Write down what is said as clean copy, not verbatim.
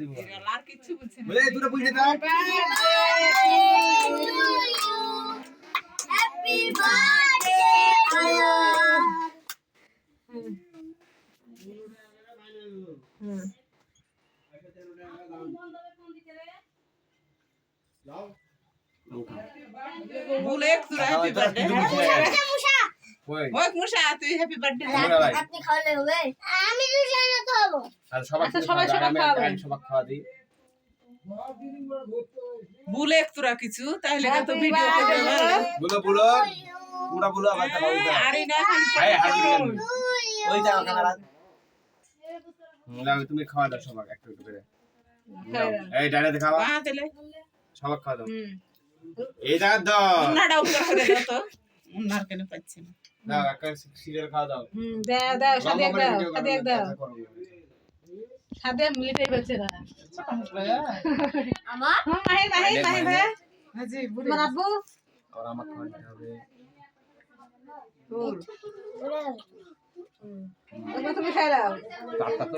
দিব আর কিছু বলছি না বলে দুটো বুঝে দাও হ্যাপি বার্থডে আয়া বলে একটু হ্যাপি বার্থডে ওই ওই মুশা তুই হ্যাপি বার্থডে আপনি খাওয়ালে হবে আমি তো জানি না তো হবো আর সবাই সবাই সবাই খাওয়া দিই বলে একটু কিছু তাহলে তো ভিডিও করবে বলো বলো পুরা বলো আবার দাও আরে না খালি এই হাড়ি ওই দাও ক্যামেরা লাও তুমি খাওয়া দাও সবাই একটু একটু করে এই ডাইরেক্ট খাওয়া তাহলে সবাই খাওয়া দাও এই দাও দাও উন্নাটা উপর করে দাও তো উন্নার কেন পাচ্ছি না দাও একটা সিরিয়াল খাওয়া দাও দাও দাও সাথে দাও সাথে দাও সাথে মিলিটারি বাচ্চা না আমার মাহি মাহি মাহি ভাই জি তোমার আব্বু আর আমার খাওয়াতে হবে তুমি খাই দাও তারটা তো